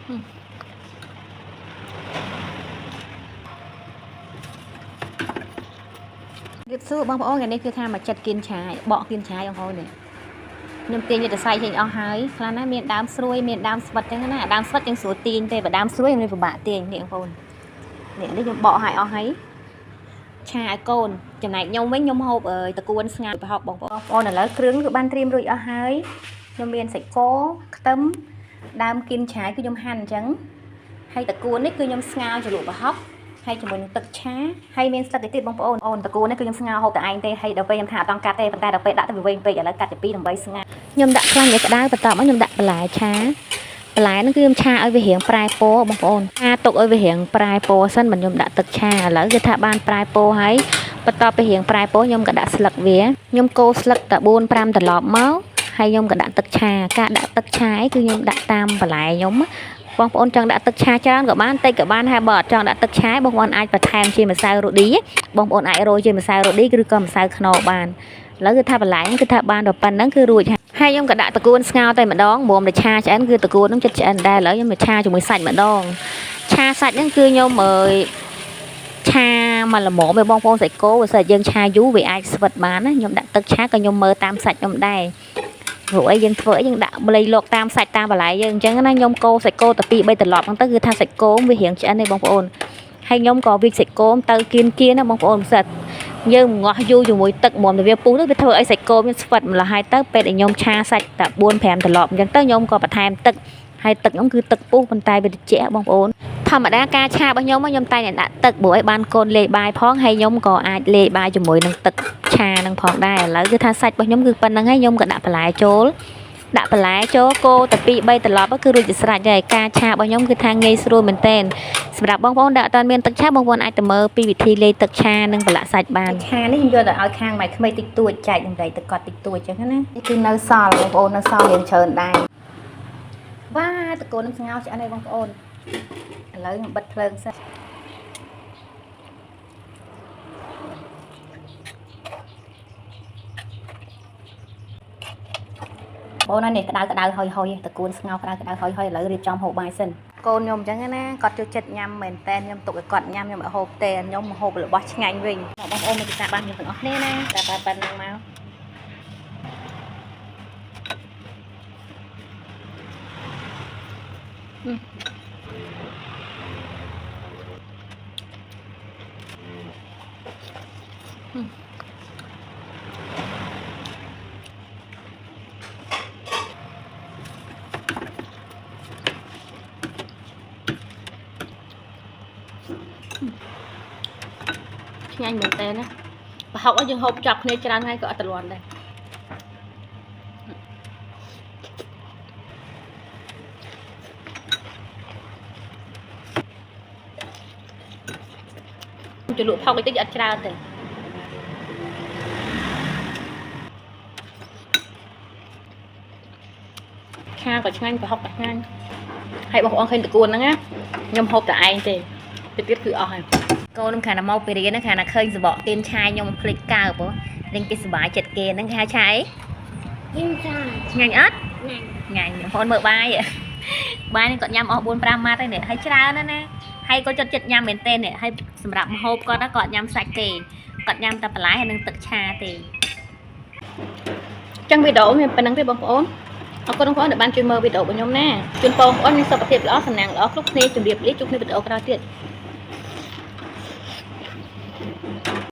រៀបសួរបងប្អូនថ្ងៃនេះគឺថាមកចិត្តគៀនឆាយបកគៀនឆាយបងប្អូននេះខ្ញុំទាញយកទៅសៃចេញអស់ហើយខ្លះណាមានដើមស្រួយមានដើមស្វិតចឹងណាដើមស្វិតចឹងស្រួលទាញទេបើដើមស្រួយខ្ញុំពិបាកទាញនេះបងប្អូននេះខ្ញុំបកឲ្យអស់ហើយឆាឲ្យកូនចំណែកខ្ញុំវិញខ្ញុំហូបតកួនស្ងាត់ប្រហុកបងប្អូនឥឡូវគ្រឿងគឺបានត្រៀមរួចអស់ហើយខ្ញុំមានសាច់គោខ្ទឹមដើមគៀនឆាយគឺខ្ញុំហាន់អញ្ចឹងហើយតកួននេះគឺខ្ញុំស្ងោរជ្រលក់ប្រហុកហើយជាមួយនឹងទឹកឆាហើយមានស្លឹកទៀតបងប្អូនតកួននេះគឺខ្ញុំស្ងោរហូបតែឯងទេហើយដល់ពេលខ្ញុំថាអត់តង់កាត់ទេប៉ុន្តែដល់ពេលដាក់ទៅវាវែងពេកឥឡូវកាត់ទី2ដើម្បីស្ងាត់ខ្ញុំដាក់ខ្លាញ់ឲ្យក្តៅបន្ទាប់មកខ្ញុំដាក់បន្លែឆាបន្លែហ្នឹងគឺខ្ញុំឆាឲ្យវារៀងប្រែពណ៌បងប្អូនឆាទុកឲ្យវារៀងប្រែពណ៌សិនមិនខ្ញុំដាក់ទឹកឆាឥឡូវគឺថាបានប្រែពណ៌ហើយបន្ទាប់ពីរៀងប្រែពណ៌ខ្ញុំក៏ដាក់ស្លឹកវាខ្ញុំកូរស្លឹកតែ4 5ត្រឡប់មកហើយខ្ញុំក៏ដាក់ទឹកឆាការដាក់ទឹកឆាគឺខ្ញុំដាក់តាមបន្លែខ្ញុំបងប្អូនចង់ដាក់ទឹកឆាច្រើនក៏បានតិចក៏បានហើយបើអត់ចង់ដាក់ទឹកឆាបងប្អូនអាចបន្ថែមជាម្សៅរ៉ូឌីបងប្អូនអាចរោយជាម្សៅរ៉ូឌីឬក៏ម្សៅខ្នុរបានឥឡូវគឺថាបន្លែគឺថាបានដល់ប៉ុណ្្នឹងគឺរួចហើយខ្ញុំក៏ដាក់តកួនស្ងោរតែម្ដងមុំតែឆាឆ្អិនគឺតកួននឹងចិត្តឆ្អិនដែរឥឡូវខ្ញុំទៅឆាជាមួយសាច់ម្ដងឆាសាច់ហ្នឹងគឺខ្ញុំឆាមកល្មមឲ្យបងប្អូនសាច់គោបើសិនយើងឆាយូរវាអាចស្វិតបានណាខ្ញុំដាក់ទឹកឆាក៏ខ្ញុំមើលតាមសាច់ខ្ញុំដែរព្រោះអីយើងធ្វើយើងដាក់ម្លៃលោកតាមសាច់តាមបន្លែយើងអញ្ចឹងណាខ្ញុំកូរសាច់គោទៅ2 3ត្រឡប់ហ្នឹងទៅគឺថាសាច់គោវារៀងឆ្អិនទេបងប្អូនហើយខ្ញុំក៏វាសាច់គោទៅគៀនណាបងប្អូនសិតយើងងាស់យូរជាមួយទឹកមុំទៅវាពុះទៅវាធ្វើឲ្យសាច់គោវាស្វិតម្ល៉េះហើយទៅពេលដែលខ្ញុំឆាសាច់តែ4 5ត្រឡប់អញ្ចឹងទៅខ្ញុំក៏បន្ថែមទឹកហើយទឹកហ្នឹងគឺទឹកពុះប៉ុន្តែវាត្រជាក់បងប្អូនធម្មតាការឆារបស់ខ្ញុំតែតែដាក់ទឹកព្រោះឲ្យបានកូនលេបបាយផងហើយខ្ញុំក៏អាចលេបបាយជាមួយនឹងទឹកឆានឹងផងដែរឥឡូវគឺថាសាច់របស់ខ្ញុំគឺប៉ុណ្្នឹងហើយខ្ញុំក៏ដាក់បន្លែចូលកូរតែ2 3ត្រឡប់គឺរួចជាស្រេចហើយការឆារបស់ខ្ញុំគឺថាងាយស្រួលមែនទែនសម្រាប់បងប្អូនដែលអត់មានទឹកឆាបងប្អូនអាចទៅមើលពីវិធីលេបទឹកឆានិងប្រឡាក់សាច់បានឆានេះខ្ញុំយកទៅឲ្យខាងម៉ែក្មេងតិចតួចចែកនឹងទៅគាត់តិចតួចចឹងណានេះគឺនៅសល់បងប្អូននៅសល់មានច្រើនដែរវ៉ាតកូននឹងស្ងោរឆ្អិនហើយបងប្អូនឥឡូវខ្ញុំបិទភ្លើងសិនបងណានេះក្តៅហុយតកួនស្ងោរក្តៅហុយឥឡូវរៀបចំហូបបាយសិនកូនខ្ញុំអញ្ចឹងណាគាត់ចូលចិត្តញ៉ាំមែនតែខ្ញុំទុកឲ្យគាត់ញ៉ាំខ្ញុំឲ្យហូបទេខ្ញុំហូបរបស់ឆ្ងាញ់វិញបងប្អូនមានពិសាបានខ្ញុំទាំងអស់គ្នាណាតែប៉ុណ្្នឹងមកឆ្ងាញ់មែនតើណាប្រហុកយើងហូបចាប់គ្នាច្រើនហើយក៏អត់ទ្រាំដែរជលក់ផុកតិចអត់ច្រើនទេឆាក៏ឆ្ងាញ់ប្រហុកក៏ឆ្ងាញ់ហើយបងប្អូនឃើញតកួនហ្នឹងណាខ្ញុំហូបតែឯងទេទៅទៀតគឺអស់ហើយកូននឹងខាងណាមកពីរៀនហ្នឹងខាងណាឃើញសបកទៀនឆាយខ្ញុំភ្លេចកើបលេងគេសុបាយចិត្តគេហ្នឹងគេហៅឆាអីឆ្ងាញ់អត់ញ៉ាញ់បងប្អូនមើលបាយនេះគាត់ញ៉ាំអស់4 5ម៉ាត់ហើយនេះហើយច្រើនណាហើយគាត់ចិត្តញ៉ាំមែនទេនេះហើយសម្រាប់ម្ហូបគាត់គាត់ញ៉ាំសាច់ទេគាត់ញ៉ាំតែបន្លែហើយនឹងទឹកឆាទេចឹងវីដេអូមានប៉ុណ្្នឹងទេបងប្អូនអរគុណបងប្អូនដែលបានជួយមើលវីដេអូរបស់ខ្ញុំណាជូនបងប្អូនមានសុខភាពល្អសំណាងល្អគ្រប់គ្នាជម្រាបលាជួបគ្នាវីដេអូក្រោយទៀត